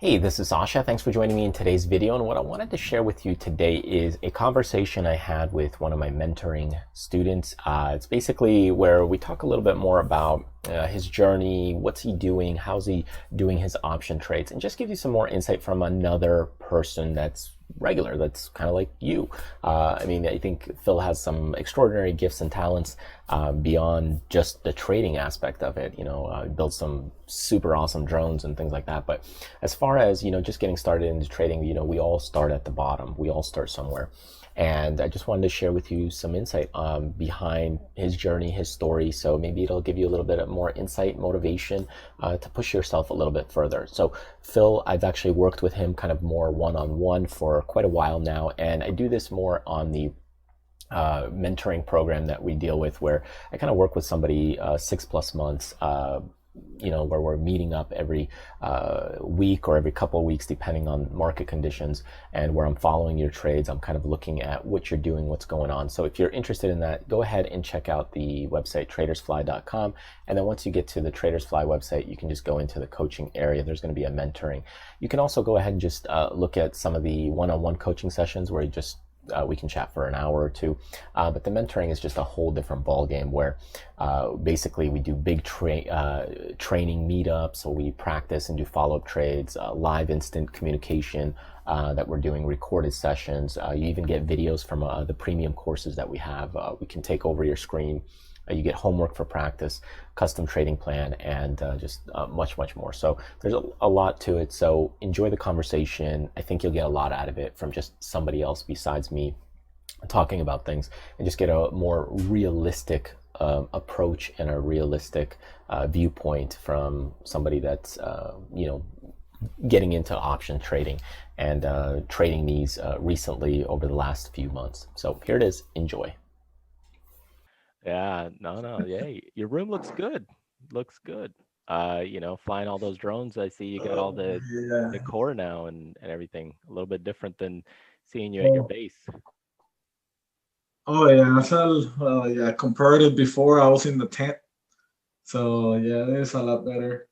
Hey, this is Sasha. Thanks for joining me in today's video. And what I wanted to share with you today is a conversation I had with one of my mentoring students. It's basically where we talk a little bit more about his journey, what's he doing, how's he doing his option trades, and just give you some more insight from another person that's regular, that's kind of like you. I think Phil has some extraordinary gifts and talents beyond just the trading aspect of it. He built some super awesome drones and things like that. But as far as, just getting started into trading, we all start at the bottom. We all start somewhere. And I just wanted to share with you some insight behind his journey, his story. So maybe it'll give you a little bit of more insight, motivation to push yourself a little bit further. So Phil, I've actually worked with him kind of more one-on-one for quite a while now. And I do this more on the mentoring program that we deal with, where I kind of work with somebody 6+ months, where we're meeting up every week or every couple of weeks, depending on market conditions, and where I'm following your trades. I'm kind of looking at what you're doing, what's going on. So if you're interested in that, go ahead and check out the website tradersfly.com. And then once you get to the Tradersfly website, you can just go into the coaching area. There's going to be a mentoring. You can also go ahead and just look at some of the one-on-one coaching sessions where we can chat for an hour or two, but the mentoring is just a whole different ball game, where basically we do big training meetups, so we practice and do follow-up trades, live instant communication that we're doing, recorded sessions. You even get videos from the premium courses that we have. We can take over your screen. You get homework for practice, custom trading plan, and just much, much more. So there's a lot to it. So enjoy the conversation. I think you'll get a lot out of it from just somebody else besides me talking about things, and just get a more realistic approach and a realistic viewpoint from somebody that's, getting into option trading and trading these recently over the last few months. So here it is. Enjoy. Yeah, no. Yeah, your room looks good. Looks good. Flying all those drones, I see you got all Oh the yeah. decor now and everything. A little bit different than seeing you at your Oh, base. oh yeah. I felt yeah. Compared to before, I was in the tent. So yeah, it's a lot better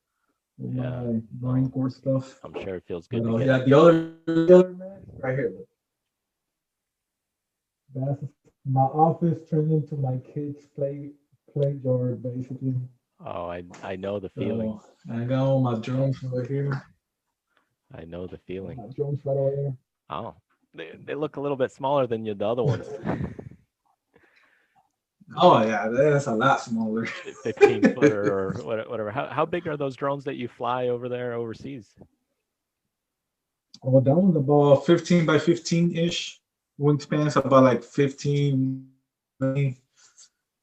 with Yeah. my Marine Well, Corps stuff. I'm sure it feels But good to get. yeah, the other man right here. Look, that's my office turned into my kids' play yard basically. Oh, I know the feeling. So I got all my drones over here. I know the Got feeling. my drones right over there. Oh, they look a little bit smaller than the other ones. Oh yeah, that's a lot smaller. 15-footer or whatever. How big are those drones that you fly over there overseas? Oh, that one's about 15 by 15 ish. Wingspan's about like 15.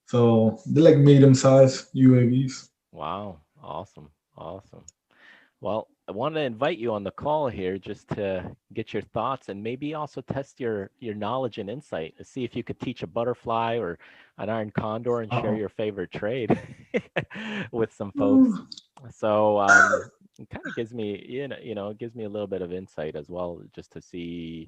So they're like medium size UAVs. Wow, awesome, awesome. Well, I wanted to invite you on the call here just to get your thoughts and maybe also test your knowledge and insight to see if you could teach a butterfly or an iron condor and share Oh. your favorite trade with some folks. So it kind of gives me, it gives me a little bit of insight as well, just to see,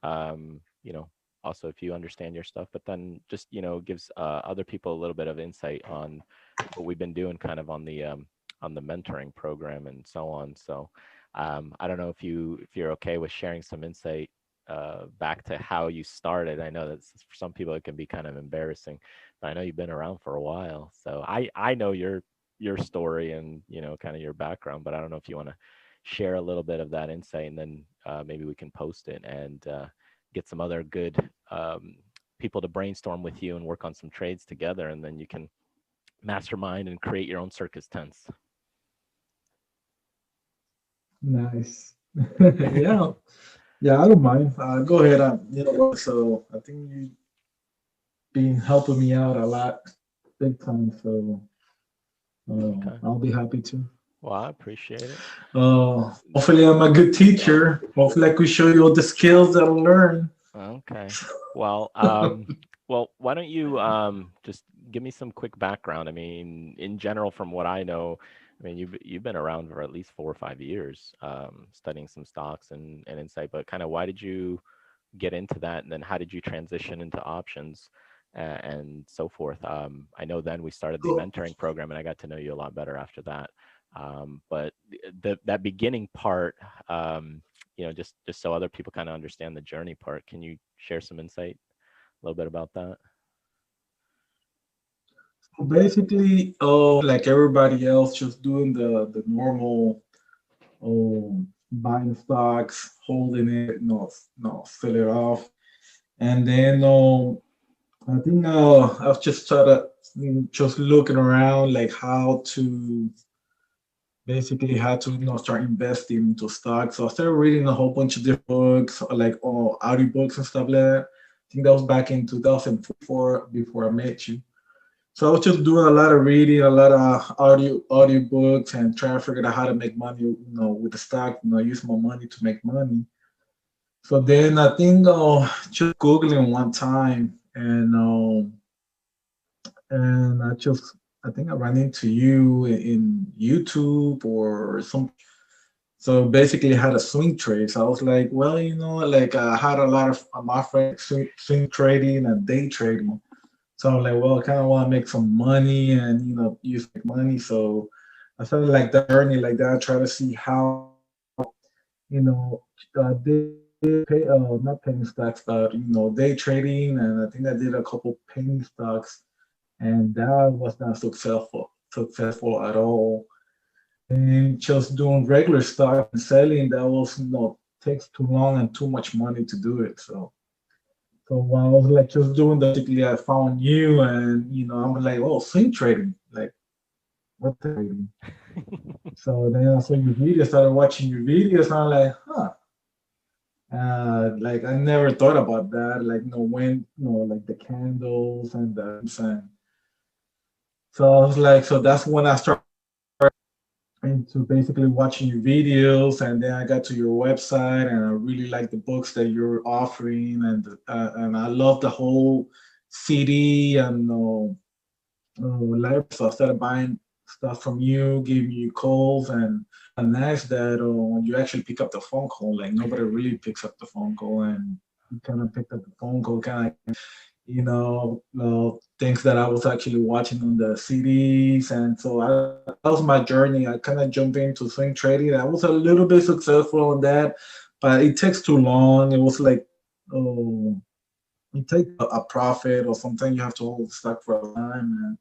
um, you know, also if you understand your stuff, but then just, gives other people a little bit of insight on what we've been doing kind of on the mentoring program and so on. So I don't know if you're okay with sharing some insight back to how you started. I know that for some people it can be kind of embarrassing, but I know you've been around for a while. So I know your story and kind of your background, but I don't know if you want to share a little bit of that insight, and then maybe we can post it and get some other good people to brainstorm with you and work on some trades together, and then you can mastermind and create your own circus tents. Nice. Yeah. Yeah, I don't mind. Go ahead. So I think you've been helping me out a lot, big time. So Okay. I'll be happy to. Well, I appreciate it. Hopefully, I'm a good teacher. Hopefully, I could show you all the skills that I'll learn. Okay. Well, why don't you just give me some quick background? I mean, in general, from what I know, I mean, you've been around for at least 4 or 5 years, studying some stocks and insight. But kind of, why did you get into that, and then how did you transition into options and so forth? I know then we started the Cool. mentoring program, and I got to know you a lot better after that. But that beginning part, just so other people kind of understand the journey part. Can you share some insight a little bit about that? Basically, like everybody else, just doing the normal, buying stocks, holding it, sell it off, and then I think I was just trying to just looking around, like how to basically how to start investing into stocks. So I started reading a whole bunch of different books, like audio books and stuff like that. I think that was back in 2004 before I met you. So I was just doing a lot of reading, a lot of audio books, and trying to figure out how to make money, with the stock, use my money to make money. So then I think just googling one time, and I think I ran into you in YouTube or some. So basically, I had a swing trade. So I was like, well, like I had a lot of my friends swing trading and day trading. So I'm like, well, I kind of want to make some money and use money. So I started like that journey like that. Try to see how they pay not penny stocks, but day trading, and I think I did a couple penny stocks, and that was not successful at all. And just doing regular stock and selling, that was takes too long and too much money to do it. So while I was like just doing that, basically I found you, and I'm like, oh, swing trading, like what the trading? So then I saw your videos, started watching your videos, and I'm like, huh. Like I never thought about that, like when like the candles and so I was like, so that's when I started into basically watching your videos, and then I got to your website, and I really like the books that you're offering, and I love the whole CD and life. So I started buying stuff from you, giving you calls, and nice that you actually pick up the phone call. Like nobody really picks up the phone call, and you kind of picked up the phone call, kind of things that I was actually watching on the CDs. And so that was my journey. I kind of jumped into swing trading. I was a little bit successful on that, but it takes too long. It was like, oh, you take a profit or something, you have to hold the stock for a time. And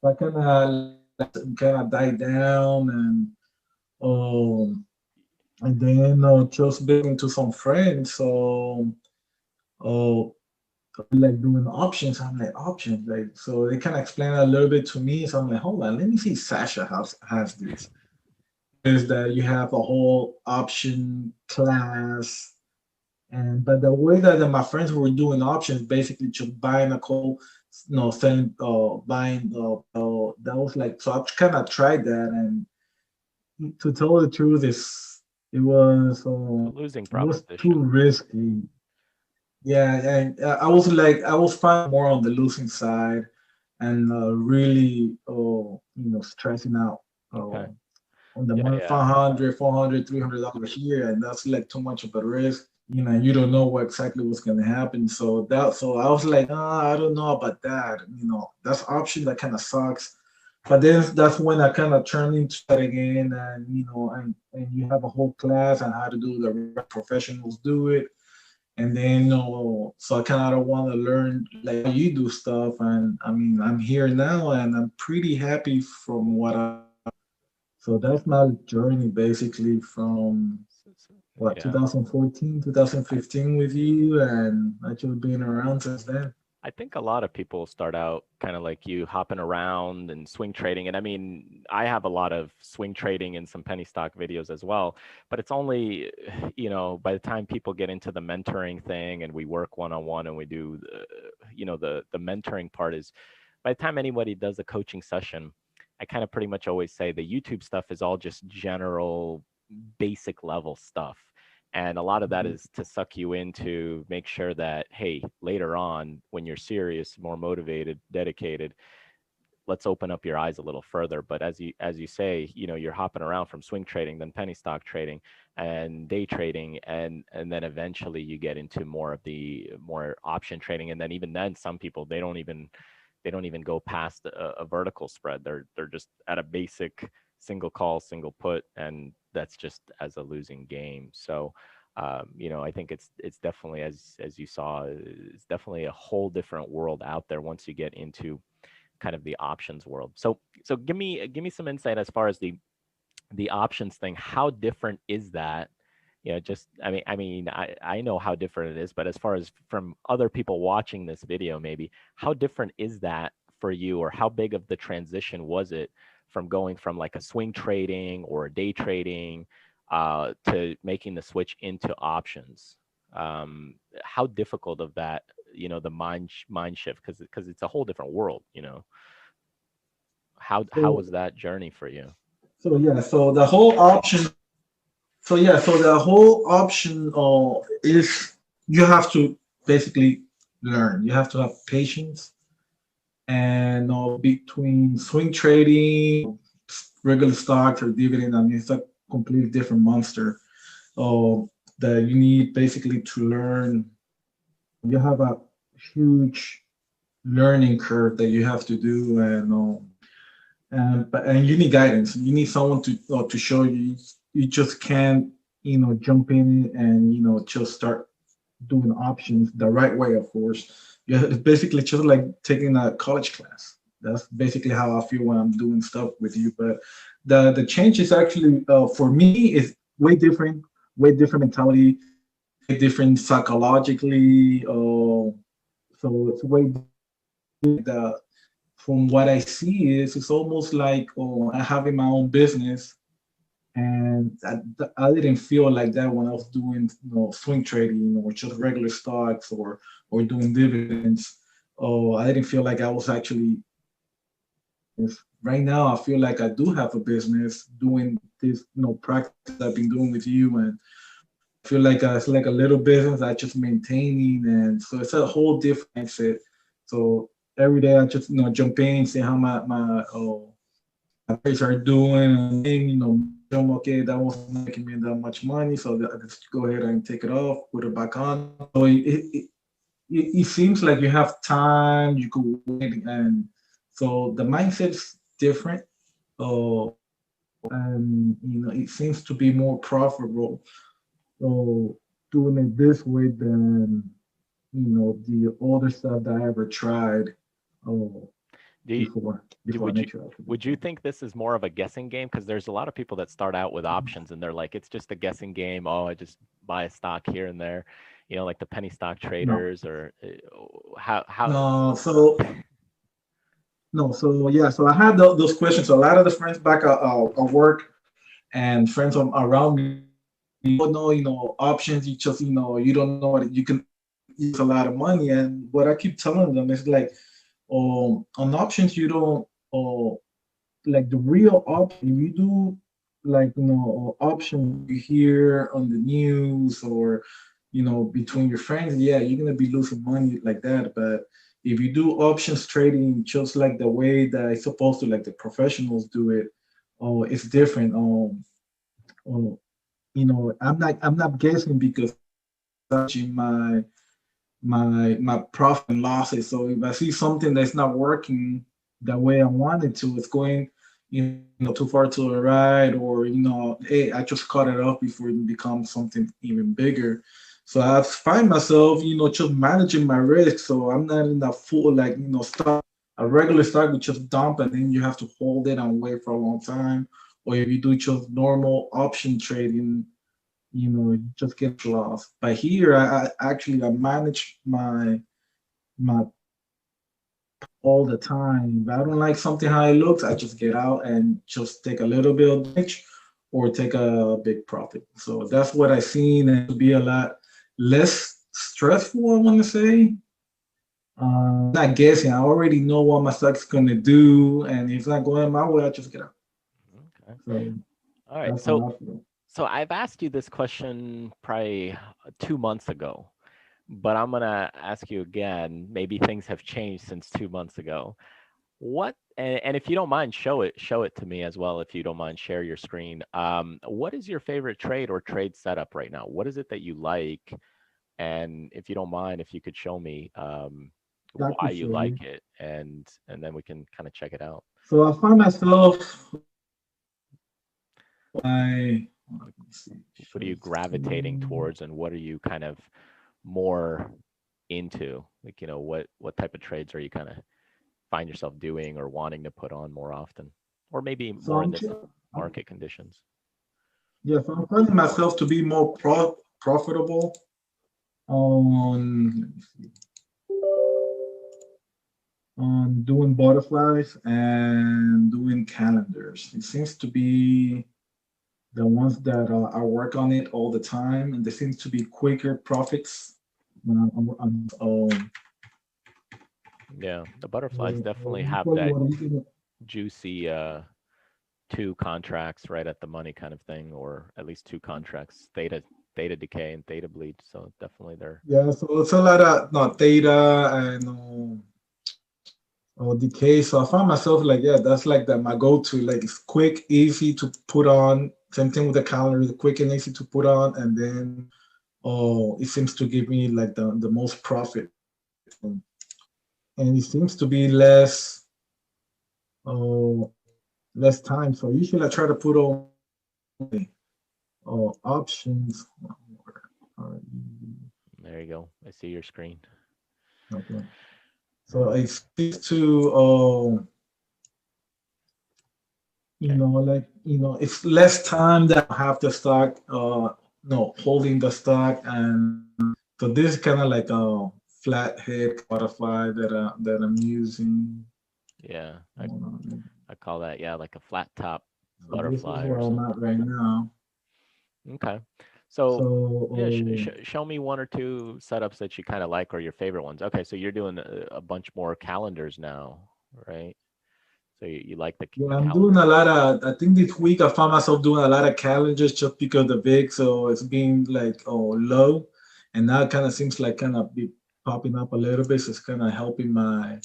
so I kind of died down, and then just speaking to some friends. So, uh, like doing options. I'm like options, like so they kind of explain a little bit to me. So I'm like, hold on, let me see. Sasha has this. Is that you have a whole option class, and but the way that my friends were doing options, basically just buying a call, selling, buying. That was like so. I kind of tried that, and to tell the truth, it was A losing it was too proposition. risky. Yeah, and I was finding more on the losing side, and really, stressing out Okay. on the Yeah, month, yeah. 500, 400, $300 here, and that's like too much of a risk. You don't know what exactly what's going to happen. So I was like, I don't know about that. That's option that kind of sucks. But then that's when I kind of turned into that again, and and you have a whole class on how to do the professionals do it, and then so I kind of want to learn like how you do stuff, and I mean I'm here now, and I'm pretty happy from what I. So that's my journey basically from what Yeah. 2014, I, 2015 with you, and actually being around since then. I think a lot of people start out kind of like you, hopping around and swing trading. And I mean, I have a lot of swing trading and some penny stock videos as well. But it's only, by the time people get into the mentoring thing and we work one on one and we do, the mentoring part is by the time anybody does a coaching session, I kind of pretty much always say the YouTube stuff is all just general, basic level stuff. And a lot of that Mhm. is to suck you into make sure that, hey, later on, when you're serious, more motivated, dedicated, let's open up your eyes a little further. But as you say, you're hopping around from swing trading, then penny stock trading and day trading, and then eventually you get into more of the more option trading. And then even then, some people they don't even go past a vertical spread. They're just at a basic single call, single put, and that's just as a losing game. So, I think it's definitely, as you saw, it's definitely a whole different world out there once you get into kind of the options world. So give me some insight as far as the options thing. How different is that? Just I know how different it is, but as far as from other people watching this video, maybe how different is that for you, or how big of the transition was it from going from like a swing trading or a day trading to making the switch into options? How difficult of that, the mind shift, because it's a whole different world. How So was that journey for you? so yeah, so the whole option. So yeah, so the whole option is you have to basically learn. You have to have patience, and between swing trading, regular stocks or dividend, I mean, it's a completely different monster. That you need basically to learn. You have a huge learning curve that you have to do, and you need guidance. You need someone to show you. You just can't jump in and just start doing options the right way. Of course, yeah, it's basically just like taking a college class. That's basically how I feel when I'm doing stuff with you. But the change is actually for me is way different mentality, way different psychologically. So it's way the from what I see is it's almost like I having my own business, and I didn't feel like that when I was doing swing trading or just regular stocks or doing dividends. Oh, I didn't feel like I was actually. Right now, I feel like I do have a business doing this practice I've been doing with you, and I feel like it's like a little business I just maintaining, and so it's a whole different mindset. So every day I just jump in, see how my players are doing, and I'm okay. That wasn't making me that much money, so I just go ahead and take it off, put it back on. So it seems like you have time, you could wait, and so the mindset's different. Uh, and it seems to be more profitable. So doing it this way than the other stuff that I ever tried uh, Do you, before would I you tried. would you think this is more of a guessing game? Because there's a lot of people that start out with options and they're like, it's just a guessing game. Oh, I just buy a stock here and there, like the penny stock No, traders, or how. no. So yeah. So I had those questions. A lot of the friends back at work and friends around me. Oh no, options. You just you don't know what you can use a lot of money. And what I keep telling them is like, on options you don't. Like the real option, you do like option you hear on the news or between your friends, yeah, you're gonna be losing money like that. But if you do options trading just like the way that it's supposed to, like the professionals do it, oh, it's different. Oh, I'm not guessing because touching my profit and losses. So if I see something that's not working the way I want it to, it's going too far to the right, or hey, I just cut it off before it becomes something even bigger. So I find myself just managing my risk. So I'm not in that full like stock. A regular stock would just dump and then you have to hold it and wait for a long time. Or if you do just normal option trading, you just get lost. But here, I actually I manage my all the time. If I don't like something how it looks, I just get out and just take a little bit of damage or take a big profit. So that's what I seen, and to be a lot less stressful. I want to say. Not guessing. I already know what my stock's gonna do, and if it's not going my way, I just get out. Okay. So All right. that's So how I feel. so I've asked you this question probably 2 months ago, but I'm gonna ask you again. Maybe things have changed since 2 months ago. And if you don't mind, show it to me as well. If you don't mind, share your screen. What is your favorite trade or trade setup right now? What is it that you like? And if you don't mind, if you could show me I why could you show you. like it, and then we can kind of check it out. So I find myself let me see. What are you gravitating towards, and what are you kind of more into? Like, what type of trades are you kind of find yourself doing or wanting to put on more often, or maybe So more in this market conditions? yeah, so I'm finding myself to be more profitable on, let me see, on doing butterflies and doing calendars. It seems to be the ones that I work on it all the time, and there seems to be quicker profits when Yeah, the butterflies definitely you have probably that want to use it. juicy 2 contracts right at the money kind of thing, or at least 2 contracts, theta decay and theta bleed. So definitely they're Yeah, so it's a lot of no theta and decay. So I found myself like, yeah, that's like that my go-to. Like it's quick, easy to put on. Same thing with the calendar, quick and easy to put on, and then it seems to give me like the most profit, and it seems to be oh less time. So usually I try to put on options. there you go. I see your screen. Okay. So it seems to Okay. like it's less time that I have the stock no holding the stock, and so this is kind of like a flat head butterfly that I'm using. Yeah, Hold on. I call that, yeah, like a flat top So this is butterfly or where I'm at something. right now. Okay. So So yeah, show me 1 or 2 setups that you kind of like, or your favorite ones. Okay, so you're doing a bunch more calendars now, right? So you like yeah, the I'm doing calendar. a lot of. I think this week I found myself doing a lot of calendars just because the big, so it's been like low, and now it kind of seems like kind of be popping up a little bit. So it's kind of helping my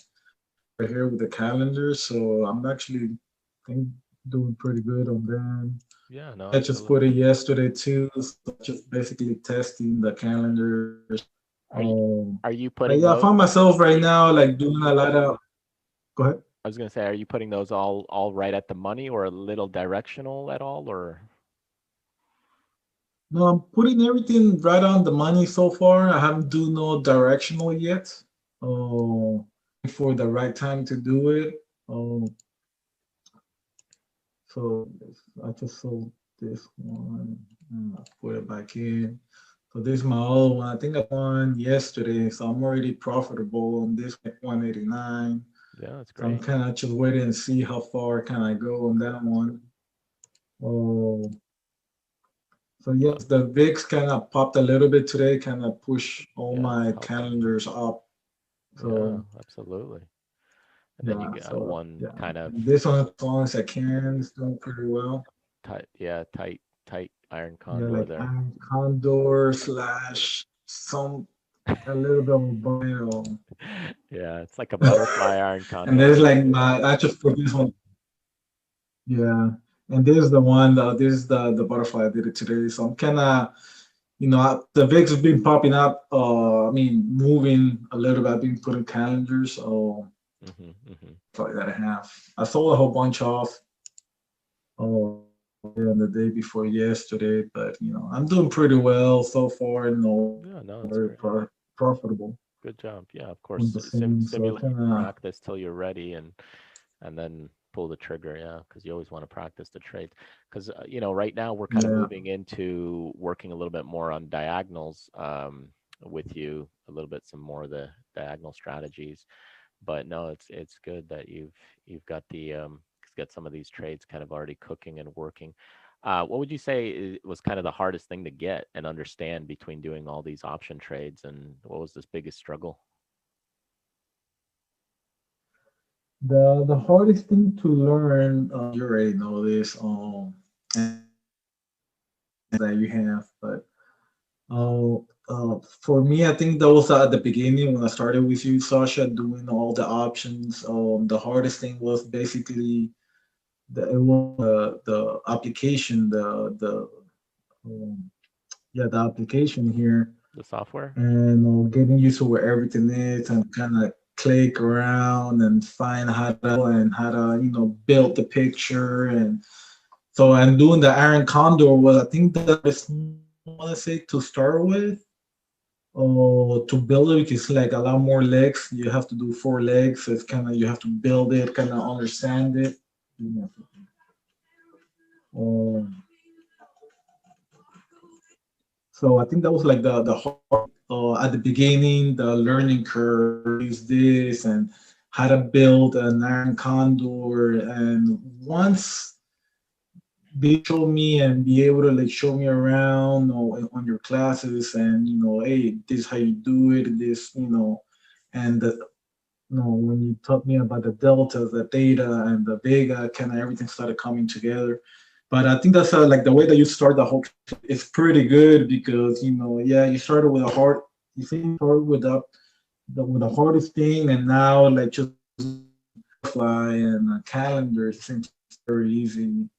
right here with the calendar. So I'm actually think doing pretty good on them. Yeah, no, I just put absolutely. it yesterday too. So just basically testing the calendars. Are you Um, are you but putting yeah, I those? found myself right now like doing a lot of. Go ahead. I was gonna say, are you putting those all right at the money, or a little directional at all, or? No, I'm putting everything right on the money so far. I haven't do no directional yet. Oh, for the right time to do it. Oh, so I just sold this one and I put it back in. So this is my old one. I think I won yesterday, so I'm already profitable on this 189. Yeah, that's So I'm great. kind of just waiting and see how far can I go on that one. Oh, so yes, the VIX kind of popped a little bit today, kind of push all Yeah, it's my helping. calendars up. Yeah, So absolutely. And then you yeah, got so one yeah, kind of and this one as long as I can, it's doing pretty well. tight, yeah, tight iron Yeah, condor like there. I'm Condor slash some a little bit of bio. Yeah, it's like a butterfly iron And condor. there's like my I just put this one. Yeah, and this is the one. This is the butterfly I did it today. So I'm kind of the VIX has been popping up. I mean, moving a little bit. I've been putting calendars. So Hmm. probably that I have. I sold a whole bunch off. Oh, yeah, the day before yesterday, but I'm doing pretty well so far. Yeah, no, it's Very great. profitable Good job. Yeah, of on course. the same. So Simulate, kind of practice till you're ready, and then pull the trigger. Yeah, because you always want to practice the trade. Because right now we're kind of yeah. moving into working a little bit more on diagonals with you, a little bit some more of the diagonal strategies. But no, it's good that you've got got some of these trades kind of already cooking and working. What would you say was kind of the hardest thing to get and understand between doing all these option trades, and what was this biggest struggle? The hardest thing to learn. You already know this. That you have, but for me, I think that was at the beginning when I started with you, Sasha, doing all the options. The hardest thing was basically the application, the um, yeah, the application here, The software? and getting used to where everything is and kind of click around and find how to build the picture, and So and doing the Iron Condor was, I think, the best one, I want to say, to start with. To build it, because like a lot more legs, you have to do 4 legs. So it's kind of, you have to build it, kind of understand it. Um, so I think that was like the hard, at the beginning, the learning curve is this, and how to build an Iron Condor. And once they show me and be able to like show me around, on your classes, and hey, this is how you do it, this, and when you taught me about the delta, the theta, and the vega, kind of everything started coming together. But I think that's like the way that you start the whole is pretty good, because yeah, you started with a hard, you think you started with the hardest thing, and now like just fly and a calendar seems very easy,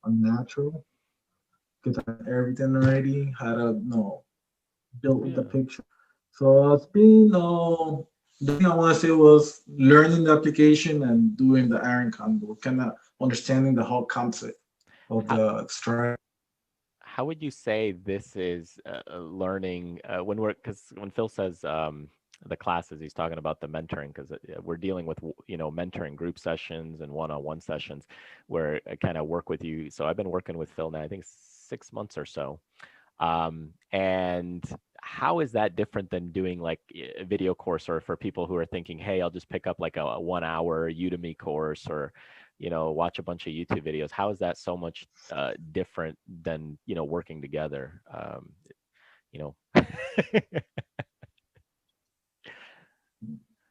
unnatural, because I had everything already, how to build the Yeah. picture. So it's been, the thing I want to say was learning the application and doing the Iron Condor, kind of understanding the whole concept of How the extract. how would you say this is learning when we're because when Phil says the classes, he's talking about the mentoring because we're dealing with mentoring group sessions and one-on-one sessions where I kind of work with you. So I've been working with Phil now, I think 6 months or so. And how is that different than doing like a video course, or for people who are thinking, hey, I'll just pick up like a 1 hour Udemy course, or watch a bunch of YouTube videos? How is that so much different than working together? You know.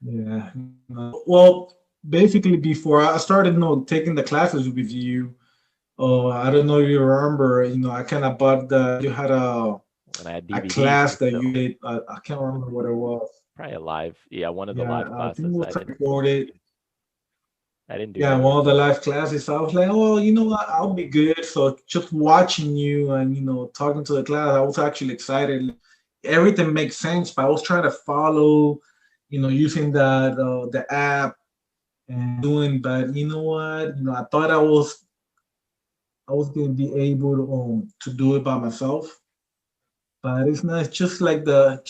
Yeah. Well, basically, before I started, taking the classes with you, I don't know if you remember, I kind of bought you had And I had a DVDs class and that stuff. you did. I can't remember what it was. Probably a live, yeah, one of the Yeah, live I think it classes. was recorded. I didn't do Yeah, any of one of the those. live classes. I was like, oh, you know what? I'll be good. So just watching you and talking to the class, I was actually excited. Everything makes sense, but I was trying to follow, using the app and doing. But you know what? I thought I was gonna be able to do it by myself, but it's not. It's just like the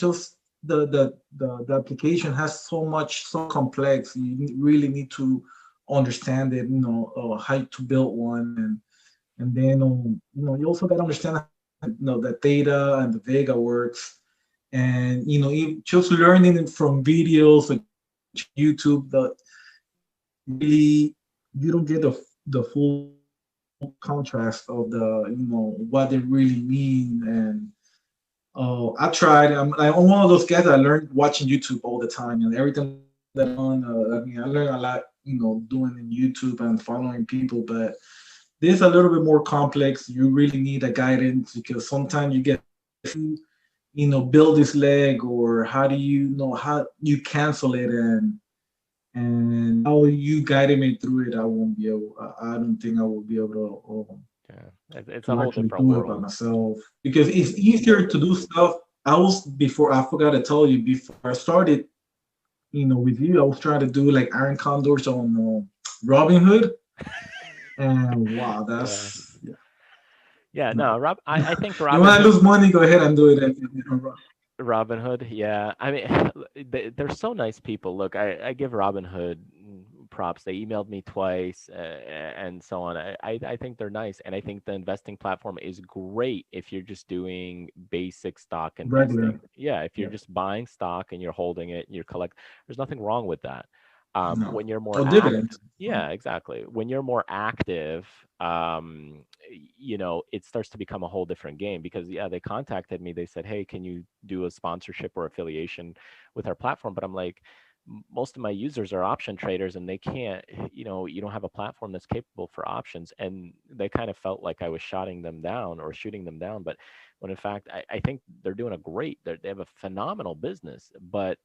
application has so complex. You really need to understand it, how to build one, and then you also got to understand how, the theta and the vega works, and just learning it from videos like YouTube. The really, you don't get the full contrast of the what they really mean. And I tried. I'm one of those guys that I learned watching YouTube all the time, and everything that I'm on. I mean, I learned a lot, doing in YouTube and following people. But this is a little bit more complex. You really need a guidance, because sometimes you get to, build this leg, or how do you know how you cancel it, and how you guided me through it. I won't be able. I don't think I will be able Yeah, it's a to whole actually different do it by world. myself, because it's easier to do stuff. I forgot to tell you, before I started, with you, I was trying to do like Iron Condors on Robinhood, and wow, Yeah. that's, yeah, Yeah, no. no, I think You want to Robinhood. lose money? Go ahead and do it. Robinhood, yeah. I mean, they're so nice people. Look, I give Robinhood props. They emailed me twice, and so on. I think they're nice, and I think the investing platform is great if you're just doing basic stock investing. Regular, Yeah, if you're yeah, just buying stock and you're holding it and you're collect, there's nothing wrong with that. no, When you're more or active, dividends. yeah, exactly. When you're more active, it starts to become a whole different game because yeah, they contacted me. They said, "Hey, can you do a sponsorship or affiliation with our platform?" But I'm like, most of my users are option traders and they can't, you don't have a platform that's capable for options. And they kind of felt like I was shooting them down or shooting them down. But when in fact, I think they're doing they have a phenomenal business. But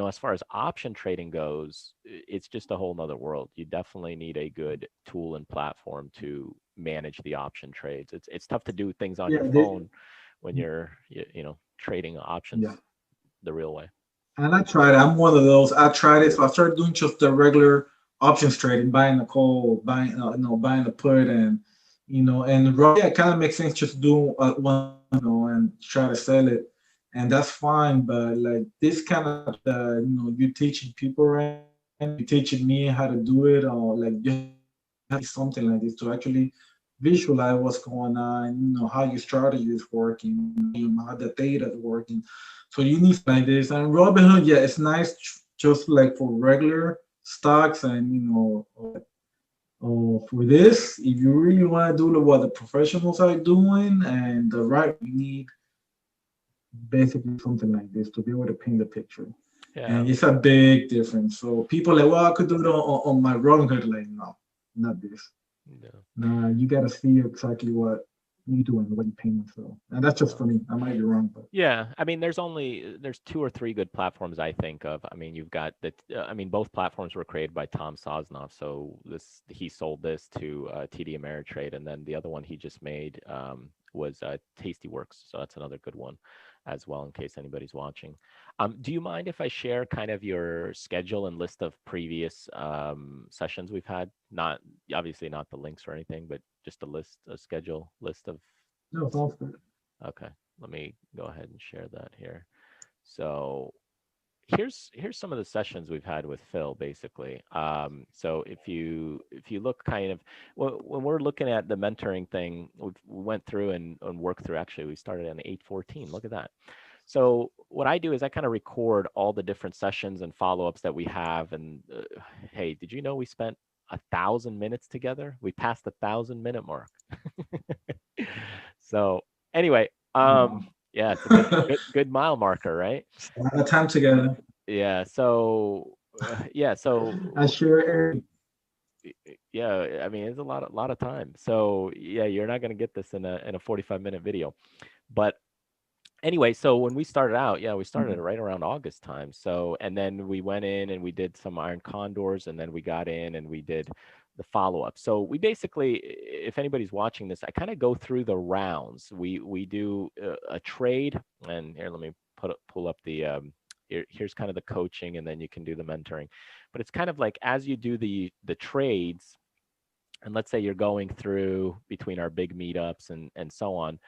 as far as option trading goes, it's just a whole nother world. You definitely need a good tool and platform to manage the option trades. It's tough to do things on Yeah, your phone when you're trading options yeah. the real way. And I tried it. I'm one of those. I tried it. So I started doing just the regular options trading, buying the call, buying the put, and And it kind of makes sense just do one, and try to sell it, and that's fine. But like this kind of you're teaching people, right? You're teaching me how to do it, or like just something like this to actually visualize what's going on, how your strategy is working, how the data is working. So you need something like this. And Robinhood, yeah, it's nice just like for regular stocks and for this, if you really want to do what the professionals are doing and the right, you need basically something like this to be able to paint the picture. Yeah. And it's a big difference. So people like, well, I could do it on my Robinhood. Like, no, not this. No. Nah, you got to see exactly what you do and what you paying. So, and that's just for me. I might be wrong, but Yeah, I mean, there's two or three good platforms I think of. I mean, you've got the, I mean, both platforms were created by Tom Sosnoff. So he sold this to TD Ameritrade, and then the other one he just made was Tastyworks. So that's another good one as well, in case anybody's watching. Do you mind if I share kind of your schedule and list of previous sessions we've had? Not obviously not the links or anything, but just a schedule list of. no, sounds good. Okay, let me go ahead and share that here. So here's some of the sessions we've had with Phil, basically. So if you look kind of when we're looking at the mentoring thing, we went through and worked through. Actually, we started on 8:14. Look at that. So what I do is I kind of record all the different sessions and follow-ups that we have. And hey, did you know we spent 1,000 minutes together? We passed the 1,000 minute mark. So anyway, Wow. yeah, it's a good mile marker, right? A lot of time together. Yeah. So yeah. I So share every. yeah. I mean, it's a lot of time. So yeah, you're not gonna get this in a 45-minute video, but anyway, so when we started out, yeah, we started right around August time. So, and then we went in and we did some iron condors, and then we got in and we did the follow up. So we basically, if anybody's watching this, I kind of go through the rounds. We do a trade, and here, let me pull up the here's kind of the coaching, and then you can do the mentoring. But it's kind of like as you do the trades, and let's say you're going through between our big meetups and so on,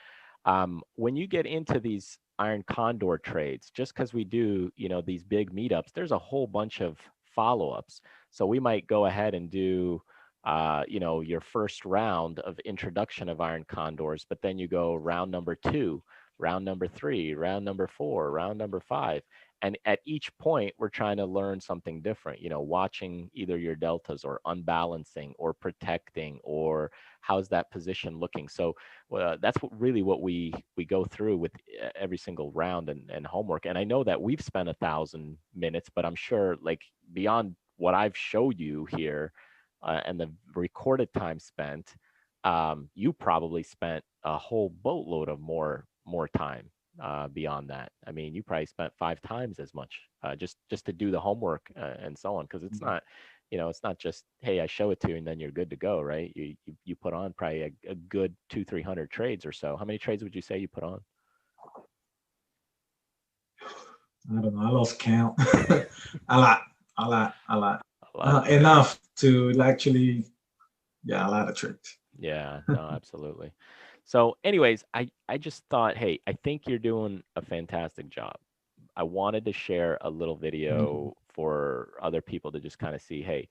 when you get into these iron condor trades, just because we do, these big meetups, there's a whole bunch of follow-ups. So we might go ahead and do, your first round of introduction of iron condors, but then you go round number 2, round number 3, round number 4, round number 5. And at each point, we're trying to learn something different, watching either your deltas or unbalancing or protecting, or how's that position looking. So that's really what we go through with every single round and homework. And I know that we've spent 1,000 minutes, but I'm sure, like, beyond what I've showed you here and the recorded time spent, you probably spent a whole boatload of more time beyond that. I mean, you probably spent 5 times as much just to do the homework and so on, because it's not just, hey, I show it to you and then you're good to go, right? You put on probably a good 200-300 trades or so. How many trades would you say you put on? I don't know. I lost count. A lot, a lot, a lot. A lot of trades. Enough to actually, yeah, a lot of tricks. Yeah, no, absolutely. So, anyways, I just thought, hey, I think you're doing a fantastic job. I wanted to share a little Thank you. video for other people to just kind of see, hey,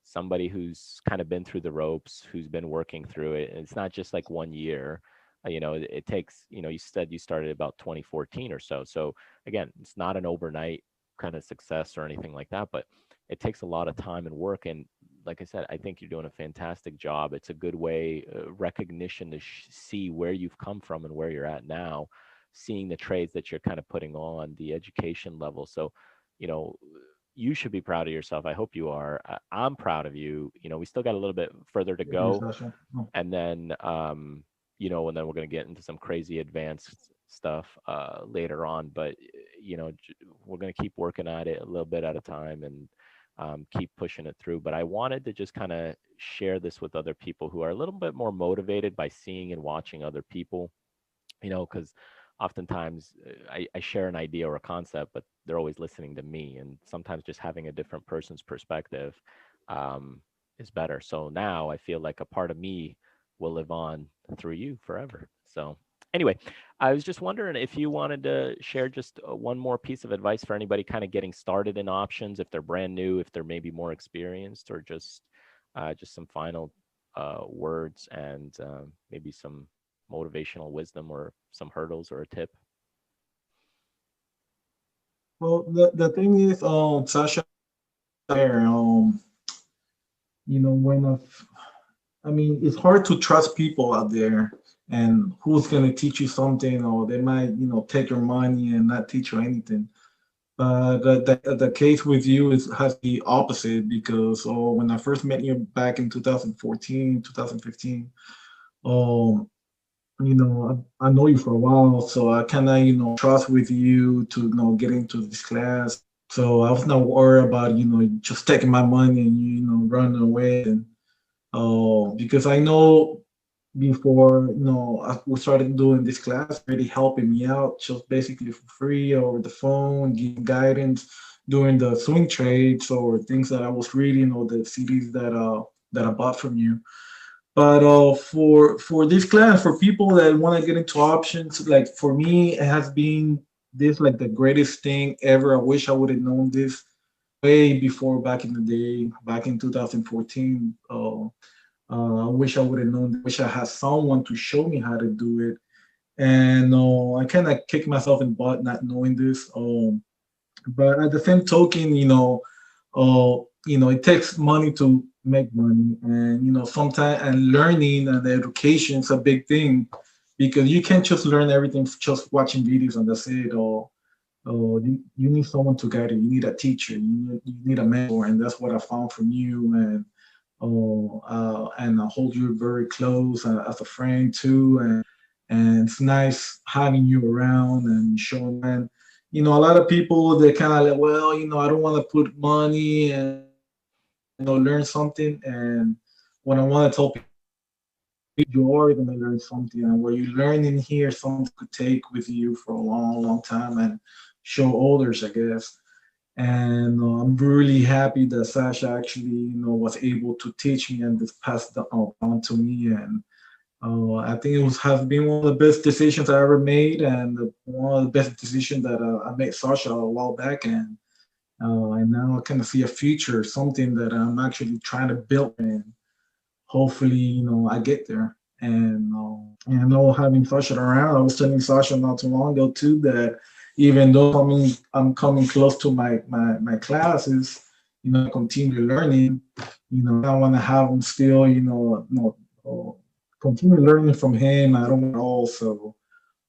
somebody who's kind of been through the ropes, who's been working through it. And it's not just like 1 year. It takes, you said you started about 2014 or so. So again, it's not an overnight kind of success or anything like that, but it takes a lot of time and work. And like I said, I think you're doing a fantastic job. It's a good way, recognition to see where you've come from and where you're at now, seeing the trades that you're kind of putting on, the education level. So, you know, you should be proud of yourself. I hope you are. I'm proud of you. We still got a little bit further to Thank you, go, Sasha. Oh, and then and then we're going to get into some crazy advanced stuff later on. But we're going to keep working at it a little bit at a time, and keep pushing it through. But I wanted to just kind of share this with other people who are a little bit more motivated by seeing and watching other people, because oftentimes I share an idea or a concept, but they're always listening to me. And sometimes just having a different person's perspective is better. So now I feel like a part of me will live on through you forever. So anyway, I was just wondering if you wanted to share just one more piece of advice for anybody kind of getting started in options, if they're brand new, if they're maybe more experienced, or just some final words and maybe some motivational wisdom or some hurdles or a tip. Well, the thing is, Sasha, there, when I mean, it's hard to trust people out there, and who's going to teach you something, or they might, take your money and not teach you anything. But the case with you is has the opposite because when I first met you back in 2014, 2015, um, I know you for a while, so I kind of, trust with you to, get into this class. So I was not worried about, just taking my money and running away. And because I know before, we started doing this class, really helping me out, just basically for free over the phone, giving guidance during the swing trades or things that I was reading or the CDs that I bought from you. But for this class, for people that want to get into options, like for me, it has been this like the greatest thing ever. I wish I would have known this way before back in the day, back in 2014. I wish I would have known. Wish I had someone to show me how to do it. And I kind of kicked myself in the butt not knowing this. But at the same token, it takes money to make money, and sometimes and learning and education is a big thing because you can't just learn everything just watching videos and that's it. Or you need someone to guide you. You need a teacher. You need a mentor, and that's what I found from you. And I hold you very close as a friend too. And it's nice having you around and showing. And a lot of people they kind of like, well, I don't want to put money and learn something. And what I want to tell people, you are going to learn something, and what you learn in here, something could take with you for a long, long time and show others, I guess. And I'm really happy that Sasha actually, was able to teach me and just pass that on to me. And I think it has been one of the best decisions I ever made, and one of the best decisions that I made Sasha a while back. And now I kind of see a future, something that I'm actually trying to build, and hopefully, I get there. And I know having Sasha around, I was telling Sasha not too long ago too that even though I'm coming close to my classes, continue learning, I want to have him still, continue learning from him. I don't also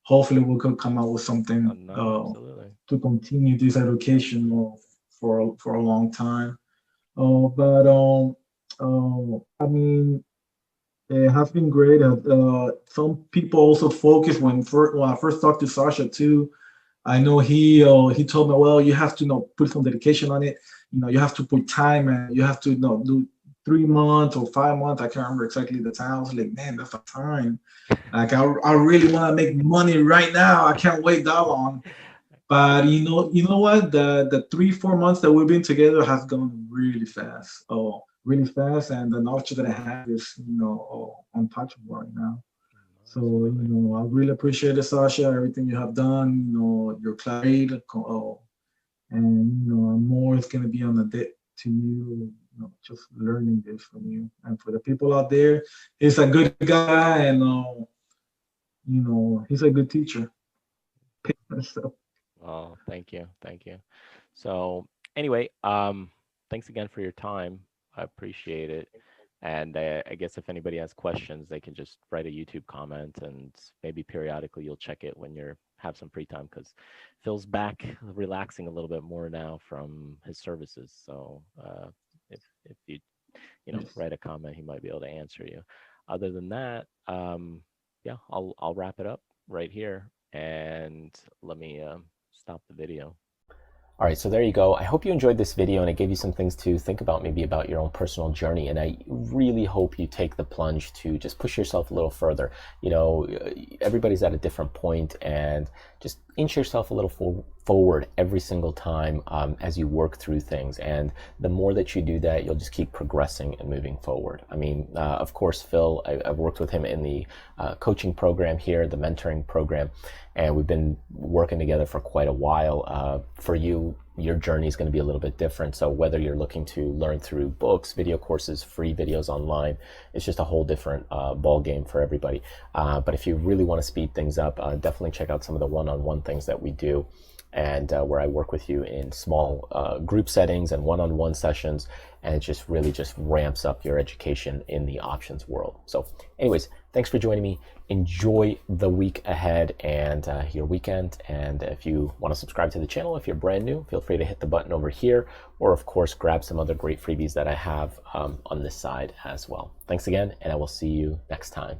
hopefully we could come out with something Oh, no, absolutely. to continue this education for a long time. But I mean, it has been great. Some people also focus when I first talked to Sasha too. I know he told me, well, you have to put some dedication on it. You have to put time and you have to do 3 months or 5 months. I can't remember exactly the time. I was like, man, that's a time. Like I really want to make money right now. I can't wait that long. But you know what? The 3-4 months that we've been together has gone really fast. Oh, really fast, and the knowledge that I have is untouchable right now. So I really appreciate it, Sasha. Everything you have done. Your clarity, and more is gonna be on the debt to you. Just learning this from you, and for the people out there, he's a good guy, and he's a good teacher. So, Oh, thank you. Thank you. So anyway, thanks again for your time. I appreciate it. And I guess if anybody has questions, they can just write a YouTube comment, and maybe periodically you'll check it when you have some free time, because Phil's back relaxing a little bit more now from his services. So if you write a comment, he might be able to answer you. Other than that, yeah, I'll wrap it up right here, and let me stop the video. All right, so there you go. I hope you enjoyed this video and it gave you some things to think about, maybe about your own personal journey. And I really hope you take the plunge to just push yourself a little further. Everybody's at a different point, and just inch yourself a little forward every single time as you work through things. And the more that you do that, you'll just keep progressing and moving forward. I mean, of course, Phil, I've worked with him in the coaching program here, the mentoring program, and we've been working together for quite a while. For you, your journey is going to be a little bit different. So whether you're looking to learn through books, video courses, free videos online, it's just a whole different ball game for everybody. But if you really want to speed things up, definitely check out some of the one-on-one things that we do, and where I work with you in small group settings and one-on-one sessions, and it just really just ramps up your education in the options world. So anyways, thanks for joining me. Enjoy the week ahead and your weekend. And if you want to subscribe to the channel, if you're brand new, feel free to hit the button over here, or of course, grab some other great freebies that I have on this side as well. Thanks again, and I will see you next time.